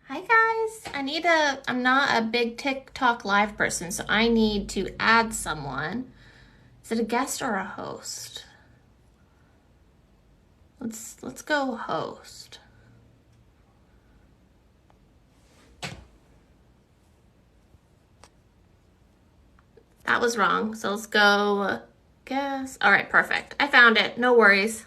Hi guys, I'm not a big TikTok live person, so I need to add someone. Is it a guest or a host? Let's go host. That was wrong, so let's go guest. All right, perfect. I found it. No worries.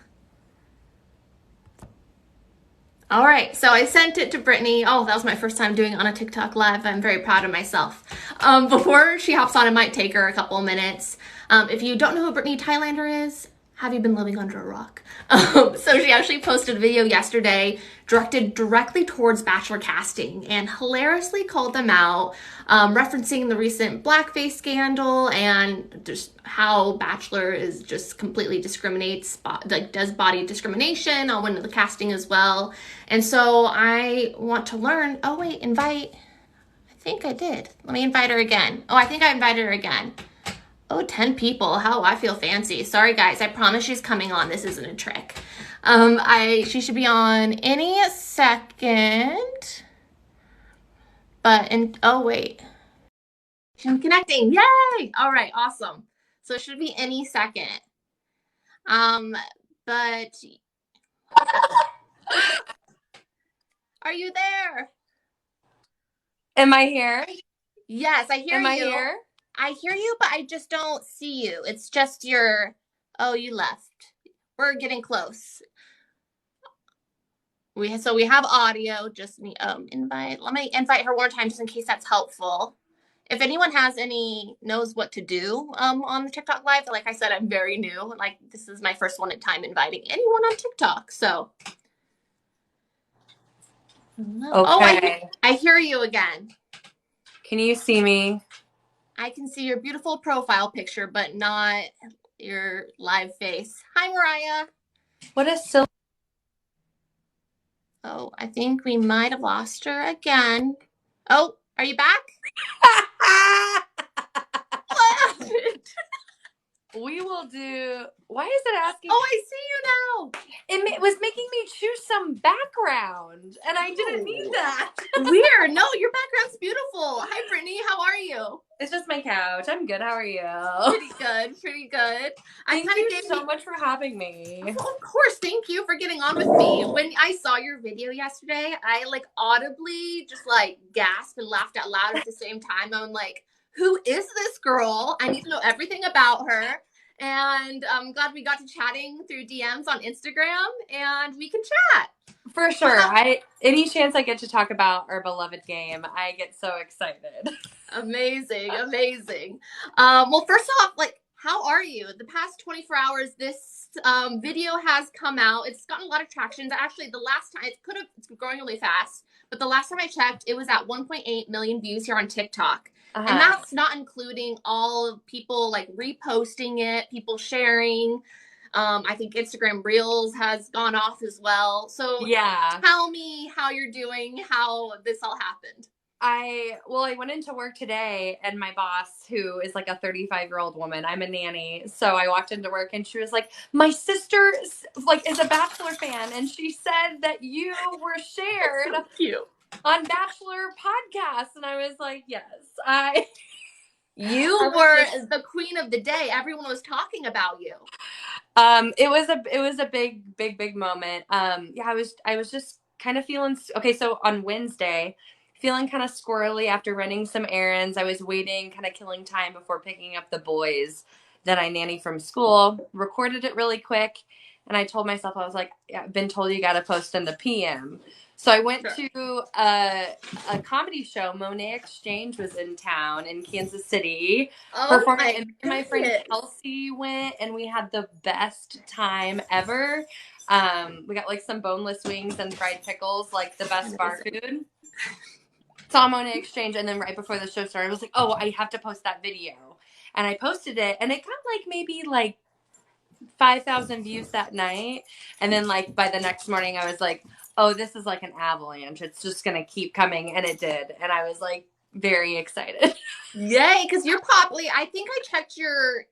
All right, so I sent it to Brittany. Oh, that was my first time doing it on a TikTok live. I'm very proud of myself. Before she hops on, it might take her a couple of minutes. If you don't know who Brittany Tilander is, have you been living under a rock? So she actually posted a video yesterday directed directly towards Bachelor casting and hilariously called them out, referencing the recent blackface scandal and just how Bachelor is just completely discriminates, like does body discrimination on one of the casting as well. And so I want to learn. Oh wait, invite. I think I did. Let me invite her again. Oh, I think I invited her again. Oh, 10 people. How I feel fancy. Sorry, guys. I promise she's coming on. This isn't a trick. She should be on any second. Oh, wait. She's connecting. Yay! All right, awesome. So it should be any second. Um, but are you there? Am I here? Yes, I hear Am I you. here? I hear you, but I just don't see you. It's just your. Oh, you left. We're getting close. We have audio. Just me invite. Let me invite her one more time just in case that's helpful. If anyone knows what to do on the TikTok live, like I said, I'm very new. Like this is my first one at time inviting anyone on TikTok. So oh, Okay. I hear you again. Can you see me? I can see your beautiful profile picture, but not your live face. Hi, Mariah. What a silly. Oh, I think we might have lost her again. Oh, are you back? What happened? We will do. Why is it asking? Oh, I see you now. It was making me choose some background, and I didn't need that. Weird. No, your background's beautiful. Hi, Brittany. How are you? It's just my couch. I'm good. How are you? Pretty good. Pretty good. Thank you so much for having me. Well, of course. Thank you for getting on with me. When I saw your video yesterday, I like audibly just like gasped and laughed out loud at the same time. I'm like, who is this girl? I need to know everything about her. And I'm glad we got to chatting through DMs on Instagram and we can chat. For sure. Any chance I get to talk about our beloved game, I get so excited. Amazing, amazing. Well, first off, like, how are you? The past 24 hours, this video has come out. It's gotten a lot of traction. Actually, the last time it's growing really fast, but the last time I checked, it was at 1.8 million views here on TikTok. And that's not including all people like reposting it, people sharing. I think Instagram Reels has gone off as well. So yeah, tell me how you're doing, how this all happened. I went into work today and my boss, who is like a 35-year-old woman, I'm a nanny. So I walked into work and she was like, my sister is a Bachelor fan. And she said that you were shared So cute. on Bachelor podcasts. And I was like, yes, you were the queen of the day. Everyone was talking about you. It was a big moment. Yeah, I was just kind of feeling okay. So on Wednesday, feeling kind of squirrely after running some errands. I was waiting, kind of killing time before picking up the boys that I nanny from school. Recorded it really quick, and I told myself, I was like, I've been told you got to post in the PM. So I went to a comedy show. Monet Exchange was in town in Kansas City. Performing, and my friend Kelsey went, and we had the best time ever. We got like some boneless wings and fried pickles, like the best bar food. Saw Monet Exchange, and then right before the show started, I was like, oh, I have to post that video. And I posted it, and it got like maybe like 5,000 views that night. And then like by the next morning, I was like, oh, this is like an avalanche. It's just going to keep coming. And it did. And I was like very excited. Yay. Because you're probably, I think I checked your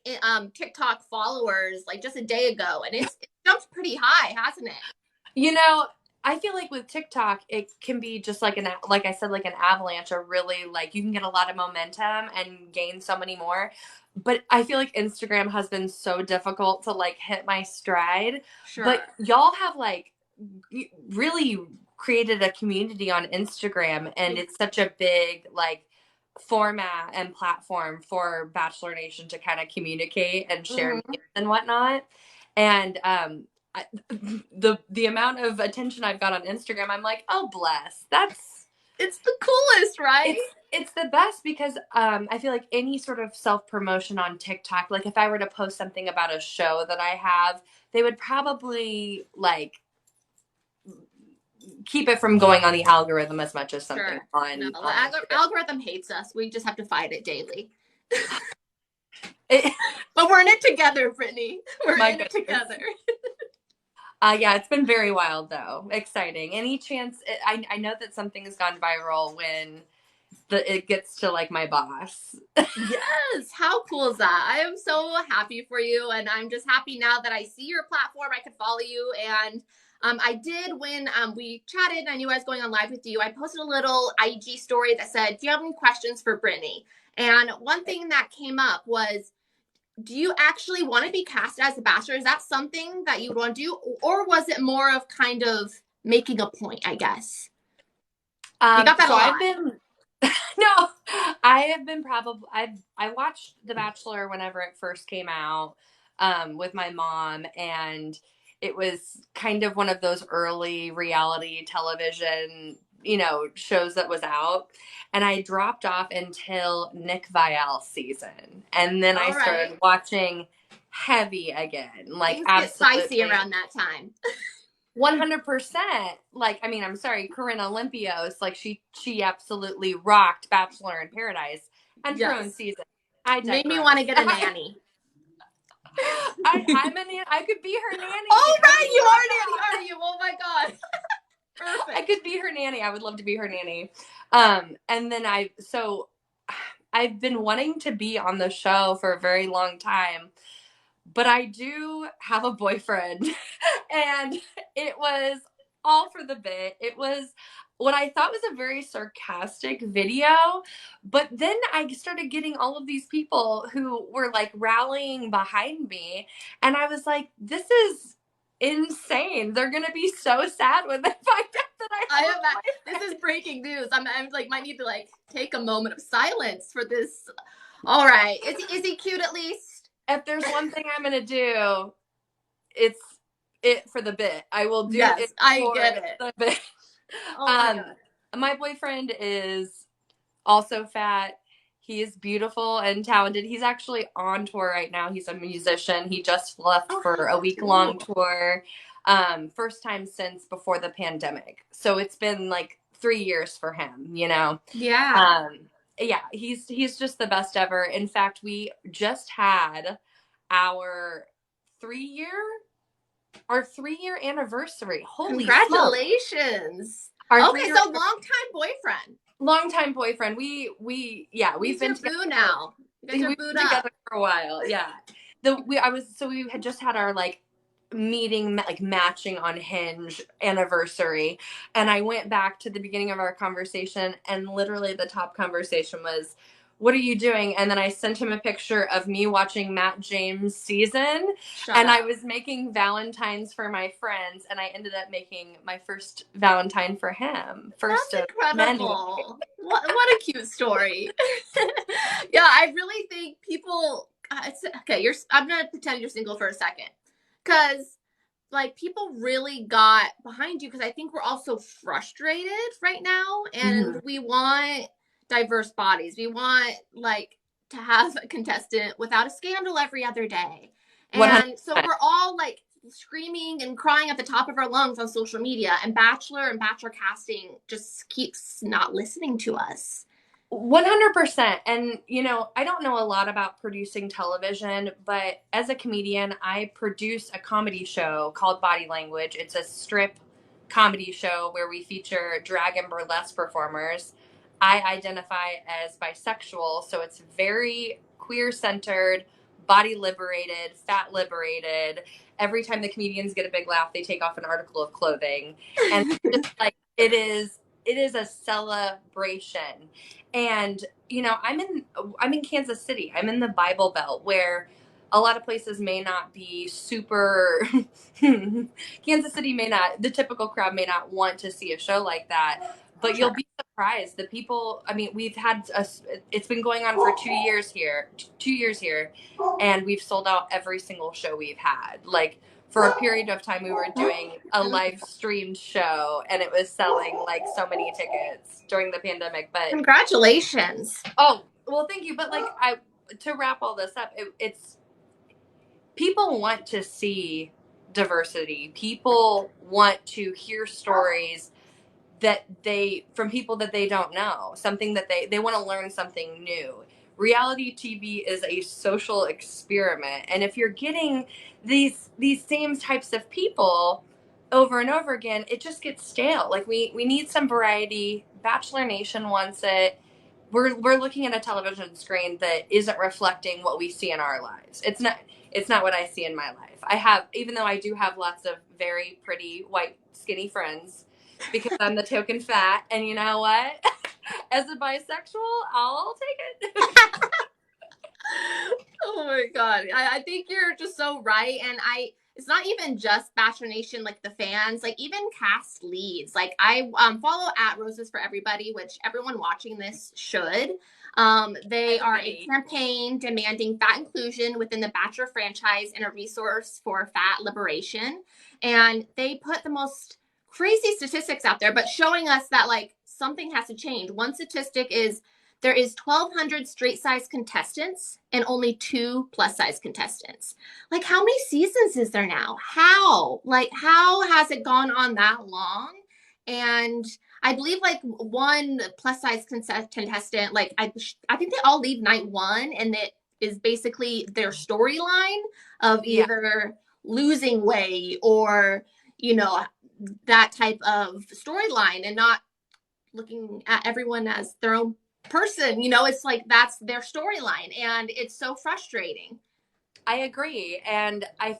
TikTok followers like just a day ago, and it jumped pretty high, hasn't it? You know, I feel like with TikTok, it can be just like like I said, like an avalanche, or really like you can get a lot of momentum and gain so many more. But I feel like Instagram has been so difficult to like hit my stride. But Sure. y'all have like really created a community on Instagram, and it's such a big like format and platform for Bachelor Nation to kind of communicate and share Hmm. news and whatnot. And the amount of attention I've got on Instagram, I'm like, oh bless. That's It's the coolest, right? it's the best because I feel like any sort of self promotion on TikTok, like if I were to post something about a show that I have, they would probably like keep it from going on the algorithm as much as something Sure. No, on the Instagram. algorithm hates us. We just have to fight it daily. It, But we're in it together, Brittany. We're my in it goodness. together. Yeah, it's been very wild though. Exciting. Any chance? I know that something has gone viral when it gets to like my boss. Yes. How cool is that? I am so happy for you. And I'm just happy now that I see your platform. I could follow you. And I did when we chatted and I knew I was going on live with you. I posted a little IG story that said, do you have any questions for Brittany? And one thing that came up was, do you actually want to be cast as a bachelor? Is that something that you would want to do? Or was it more of kind of making a point, I guess? You got that a So I've lot. been no, I have been probably I watched The Bachelor whenever it first came out with my mom, and it was kind of one of those early reality television, shows that was out, and I dropped off until Nick Viall's season, and then I All started right. watching heavy again, like Things get spicy absolutely. around that time. 100%. Like, I mean, I'm sorry, Corinne Olympios, like she absolutely rocked Bachelor in Paradise and her own Yes. season. I Made me want digress. to get a nanny. I could be her nanny. Oh, I would right. You love are nanny, that. are you? Oh, my God. I Perfect. could be her nanny. I would love to be her nanny. And then I've been wanting to be on the show for a very long time, but I do have a boyfriend, and it was all for the bit. It was what I thought was a very sarcastic video, but then I started getting all of these people who were like rallying behind me, and I was like, this is insane. They're gonna be so sad when they find out that I I have am. a This boyfriend. is breaking news. I'm like, might need to like take a moment of silence for this. All right. Is he cute at least? If there's one thing I'm gonna do, it's it for the bit. I will do it Yes, I for get it. the bit. Oh my Um, God. my boyfriend is also fat. He is beautiful and talented. He's actually on tour right now. He's a musician. He just left Oh, for a how week long cool. tour. First time since before the pandemic. So it's been like 3 years for him. Yeah. Um, yeah, he's just the best ever. In fact, we just had our 3 year our 3 year anniversary. Holy smoke. Congratulations. Our three Okay, year so long time boyfriend. longtime boyfriend. Yeah, we've He's been your together boo for now. You guys are we've booed been up. together for a while. Yeah. We had just had our like meeting, like matching on Hinge anniversary, and I went back to the beginning of our conversation, and literally the top conversation was, what are you doing? And then I sent him a picture of me watching Matt James' season, Shut and I up. was making Valentines for my friends, and I ended up making my first Valentine for him, first That's of many. incredible. What a cute story. Yeah, I really think people. It's okay. I'm gonna pretend you're single for a second, because like people really got behind you because I think we're all so frustrated right now, and Mm-hmm. we want diverse bodies. We want like to have a contestant without a scandal every other day, and so 100%. we're all like screaming and crying at the top of our lungs on social media, and Bachelor casting just keeps not listening to us. 100%. And, I don't know a lot about producing television, but as a comedian, I produce a comedy show called Body Language. It's a strip comedy show where we feature drag and burlesque performers. I identify as bisexual, so it's very queer centered, body liberated, fat liberated. Every time the comedians get a big laugh, they take off an article of clothing. And just like it is a celebration. And I'm in Kansas City. I'm in the Bible Belt where a lot of places may not be super Kansas City may not, the typical crowd may not want to see a show like that, but Sure. you'll be surprised. The people, I mean, it's been going on for 2 years here, 2 years here, and we've sold out every single show we've had. Like, for a period of time, we were doing a live streamed show, and it was selling like so many tickets during the pandemic. But Congratulations. oh, well, thank you. But like, to wrap all this up, it's people want to see diversity. People want to hear stories from people that they don't know, something that they want to learn something new. Reality TV is a social experiment, and if you're getting these same types of people over and over again, it just gets stale. Like we need some variety. Bachelor Nation wants it. We're looking at a television screen that isn't reflecting what we see in our lives. It's not what I see in my life. Even though I do have lots of very pretty white skinny friends, because I'm the token fat, and you know what? As a bisexual, I'll take it. Oh my god. I think you're just so right. And it's not even just Bachelor Nation, like the fans, like even cast leads. Like I follow at Roses for Everybody, which everyone watching this should. They are a campaign demanding fat inclusion within the Bachelor franchise and a resource for fat liberation. And they put the most crazy statistics out there, but showing us that like something has to change. One statistic is there is 1,200 straight size contestants and only 2 plus size contestants. Like, how many seasons is there now? How has it gone on that long? And I believe like one plus size contestant, like I think they all leave night one, and it is basically their storyline of Yeah, either losing weight or that type of storyline, and not looking at everyone as their own person. It's like that's their storyline, and it's so frustrating. I agree. And I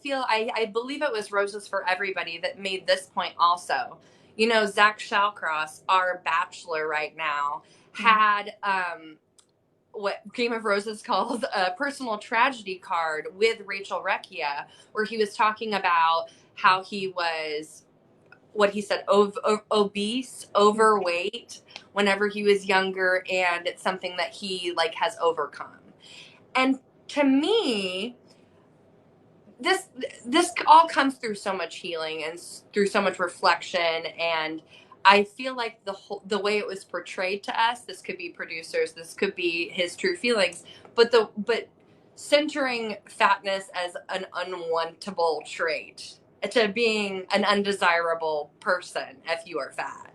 believe it was Roses for Everybody that made this point also. Zach Shallcross, our bachelor right now, had what Game of Roses calls a personal tragedy card with Rachel Recchia, where he was talking about how he was, what he said, obese, overweight whenever he was younger, and it's something that he like has overcome. And to me, this all comes through so much healing and through so much reflection. And I feel like the way it was portrayed to us, this could be producers, this could be his true feelings, but centering fatness as an unwantable trait to being an undesirable person if you are fat.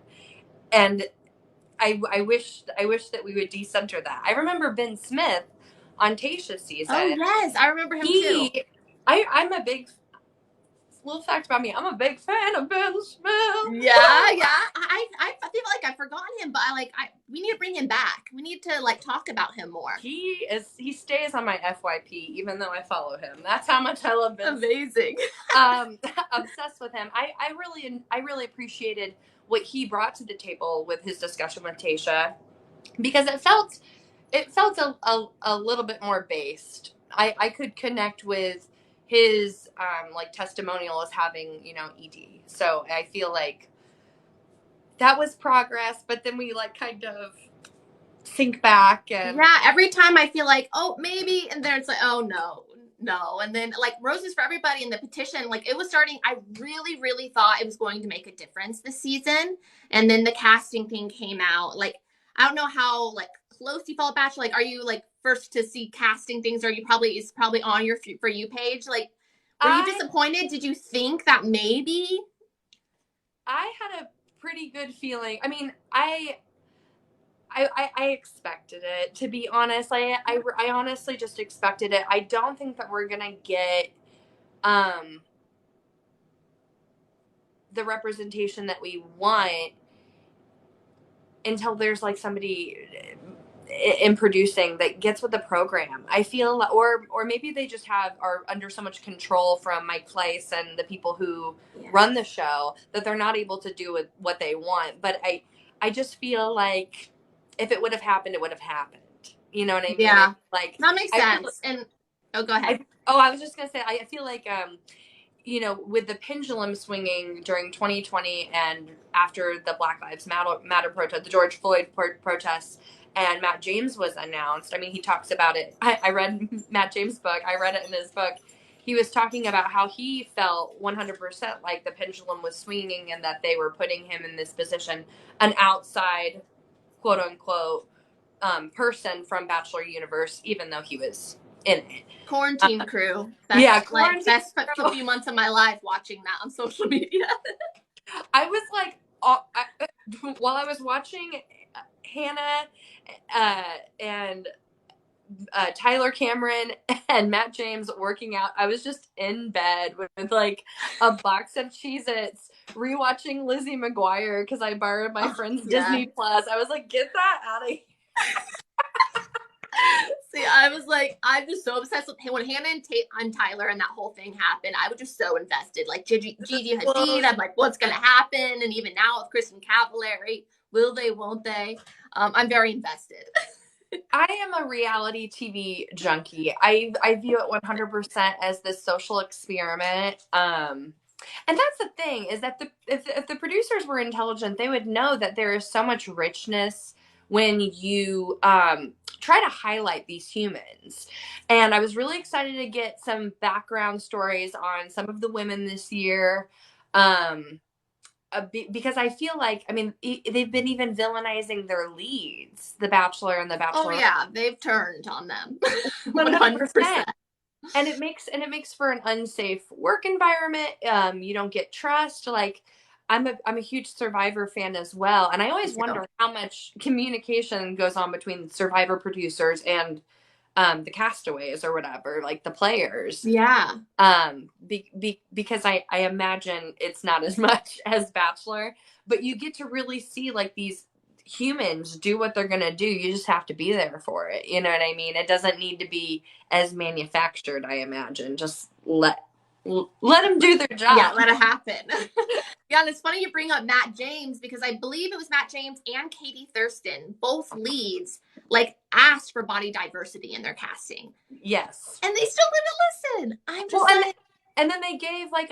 And I wish that we would decenter that. I remember Ben Smith on Tayshia's Oh season. yes, I remember him too. I'm a big, little fact about me, I'm a big fan of Ben Smith. Yeah. I feel like I've forgotten him, but we need to bring him back. We need to like talk about him more. He stays on my FYP even though I follow him. That's how much I love Ben. Amazing. Obsessed with him. I really appreciated what he brought to the table with his discussion with Tayshia, because it felt a little bit more based. I could connect with his like testimonial as having ED. So I feel like that was progress, but then we like kind of sink back. And Yeah, every time I feel like, oh, maybe, and then it's like, oh, no. And then like Roses for Everybody and the petition, like it was starting, I really, really thought it was going to make a difference this season. And then the casting thing came out. Like, I don't know how like close you follow Bachelor. Like, are you like first to see casting things, or it's probably on your For You page? Like, were you disappointed? Did you think that maybe? I had a pretty good feeling. I mean, I expected it, to be honest. I honestly just expected it. I don't think that we're gonna get the representation that we want until there's like somebody in producing that gets with the program. I feel, or maybe they just are under so much control from Mike Fleiss and the people who run the show that they're not able to do what they want. But I just feel like if it would have happened, it would have happened. You know what I mean? Yeah, Like, that makes I feel, sense. And oh, go ahead. I was just gonna say, I feel like with the pendulum swinging during 2020 and after the Black Lives Matter protest, the George Floyd protests, and Matt James was announced. I mean, he talks about it. I read Matt James' book. I read it in his book. He was talking about how he felt 100% like the pendulum was swinging and that they were putting him in this position, an outside, quote unquote, person from Bachelor universe, even though he was in it. Quarantine crew. Quarantine. Best crew. few months of my life watching that on social media. I was like, while I was watching Hannah and Tyler Cameron and Matt James working out, I was just in bed with like a box of Cheez-Its, rewatching Lizzie McGuire because I borrowed my friend's Disney Plus. I was like, get that out of here. See, I was like, I'm just so obsessed with when Hannah and Tyler and that whole thing happened. I was just so invested. Like Gigi Hadid, I'm like, what's gonna happen? And even now with Kristen Cavallari, will they? Won't they? I'm very invested. I am a reality TV junkie. I view it 100% as this social experiment. And that's the thing, is that if the producers were intelligent, they would know that there is so much richness when you try to highlight these humans. And I was really excited to get some background stories on some of the women this year. Because I feel like, I mean, they've been even villainizing their leads, The Bachelor and The Bachelorette. Oh yeah, they've turned on them 100%. And it makes for an unsafe work environment. You don't get trust. Like, I'm a huge Survivor fan as well, and I always wonder how much communication goes on between Survivor producers and the castaways or whatever, like the players. Yeah. Because I imagine it's not as much as Bachelor, but you get to really see like these humans do what they're going to do. You just have to be there for it. You know what I mean? It doesn't need to be as manufactured, I imagine. Just let them do their job. Yeah, let it happen. Yeah, and it's funny you bring up Matt James because I believe it was Matt James and Katie Thurston, both leads, like asked for body diversity in their casting. Yes. And they still didn't listen. I'm just like... and then they gave like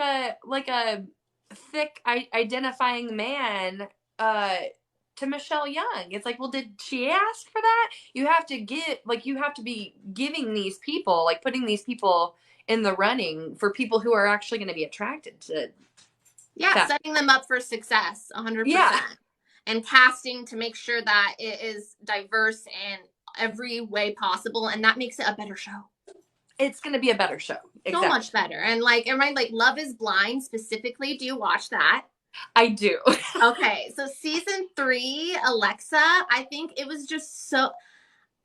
a thick identifying man to Michelle Young. It's like, well, did she ask for that? You have to be giving these people, like putting these people in the running for people who are actually going to be attracted to. Yeah, setting them up for success, 100%. Yeah. And casting to make sure that it is diverse in every way possible, and that makes it a better show. It's going to be a better show. Exactly. So much better. And like, Love is Blind specifically, do you watch that? I do. Okay, so season 3, Alexa, I think it was just so...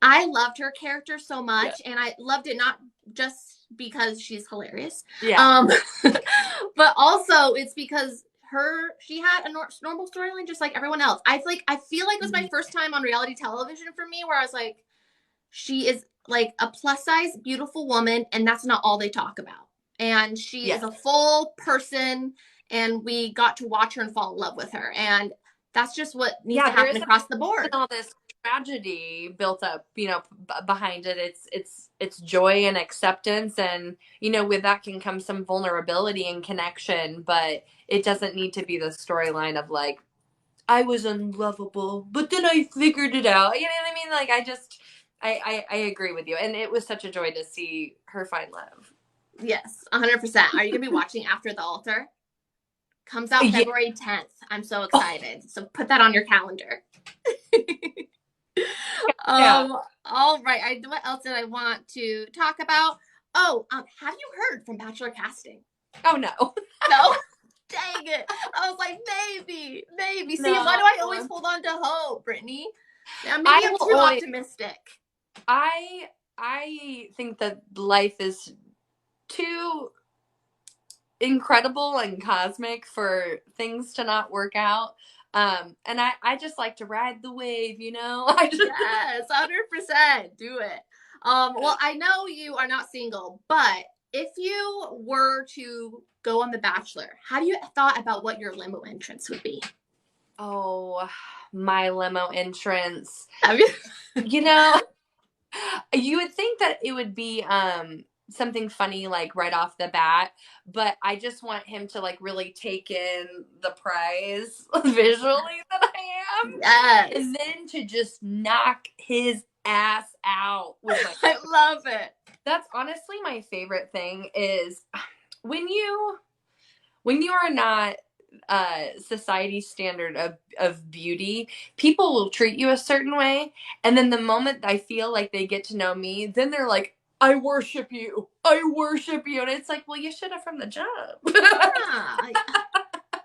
I loved her character so much, and I loved it not just because she's hilarious, but also it's because she had a normal storyline just like everyone else. I feel like it was my first time on reality television for me where I was like, she is like a plus size beautiful woman, and that's not all they talk about. And she is a full person, and we got to watch her and fall in love with her, and that's just what needs to happen across the board. All this tragedy built up, behind it. It's joy and acceptance, and with that can come some vulnerability and connection, but it doesn't need to be the storyline of like, I was unlovable, but then I figured it out. You know what I mean? Like, I agree with you, and it was such a joy to see her find love. Yes, 100%. Are you gonna be watching After the Altar? Comes out February 10th. I'm so excited. So put that on your calendar. All right. What else did I want to talk about? Oh, have you heard from Bachelor casting? Oh, no. No? Dang it. I was like, maybe. See, why do I always hold on to hope, Brittany? Maybe I'm too optimistic. I think that life is too incredible and cosmic for things to not work out. And I just like to ride the wave, you know? I just Yes, 100%. Do it. Well, I know you are not single, but if you were to go on The Bachelor, have you thought about what your limo entrance would be? Oh, my limo entrance. Have you? You know, you would think that it would be something funny like right off the bat, but I just want him to like really take in the prize visually that I am, Yes. and then to just knock his ass out with my I love it. That's honestly my favorite thing is when you are not society's standard of beauty, people will treat you a certain way. And then the moment I feel like they get to know me, then they're like, I worship you. I worship you. And it's like, well, you should have from the jump. Yeah.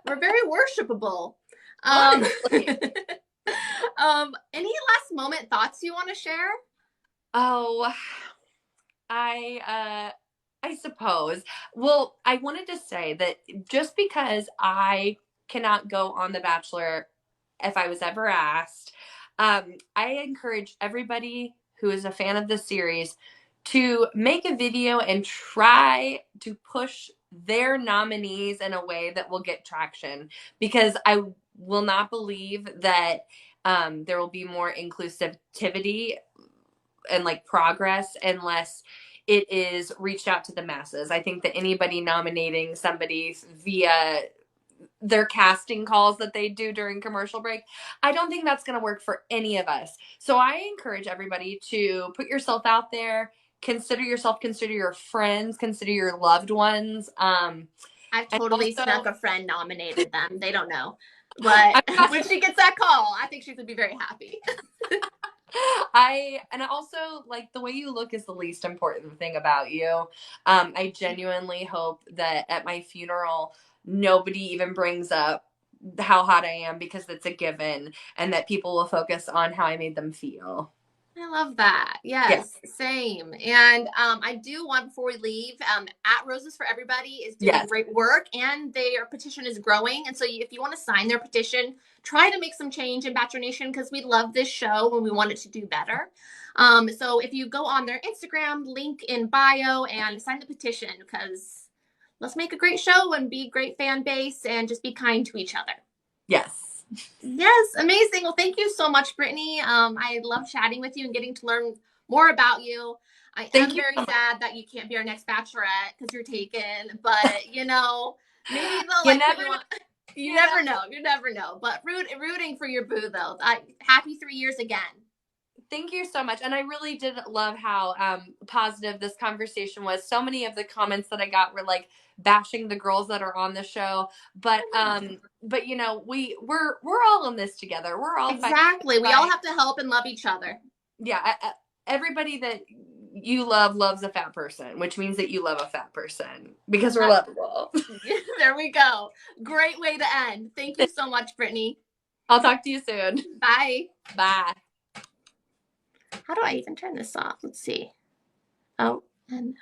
We're very worshipable. Honestly. Any last moment thoughts you want to share? Oh, I suppose. Well, I wanted to say that just because I cannot go on The Bachelor if I was ever asked, I encourage everybody who is a fan of the series to make a video and try to push their nominees in a way that will get traction, because I will not believe that there will be more inclusivity and like progress unless it is reached out to the masses. I think that anybody nominating somebody via their casting calls that they do during commercial break, I don't think that's going to work for any of us. So I encourage everybody to put yourself out there, consider yourself, consider your friends, consider your loved ones. I've And totally also, snuck a friend nominated them. They don't know. But when she gets that call, I think she's going to be very happy. and also like the way you look is the least important thing about you. I genuinely hope that at my funeral, nobody even brings up how hot I am, because that's a given, and that people will focus on how I made them feel. I love that. Yeah. Yes, same. And I do want, before we leave, at Roses for Everybody is doing Yes. great work, and their petition is growing. And so if you want to sign their petition, try to make some change in Bachelor Nation, because we love this show and we want it to do better. So if you go on their Instagram, link in bio, and sign the petition, because let's make a great show and be a great fan base and just be kind to each other. Yes. Yes, amazing. Well, thank you so much, Brittany. I love chatting with you and getting to learn more about you. I Thank am you very so much. sad that you can't be our next bachelorette because you're taken, but maybe they'll You like put never you know. on. You You never never know. You never know. But rooting for your boo though. Happy 3 years again. Thank you so much. And I really did love how positive this conversation was. So many of the comments that I got were like bashing the girls that are on the show. But we're all in this together. We're all fighting. Exactly. We all have to help and love each other. Yeah, everybody that you love loves a fat person, which means that you love a fat person because we're lovable. There we go. Great way to end. Thank you so much, Brittany. I'll talk to you soon. Bye. Bye. How do I even turn this off? Let's see. Oh, and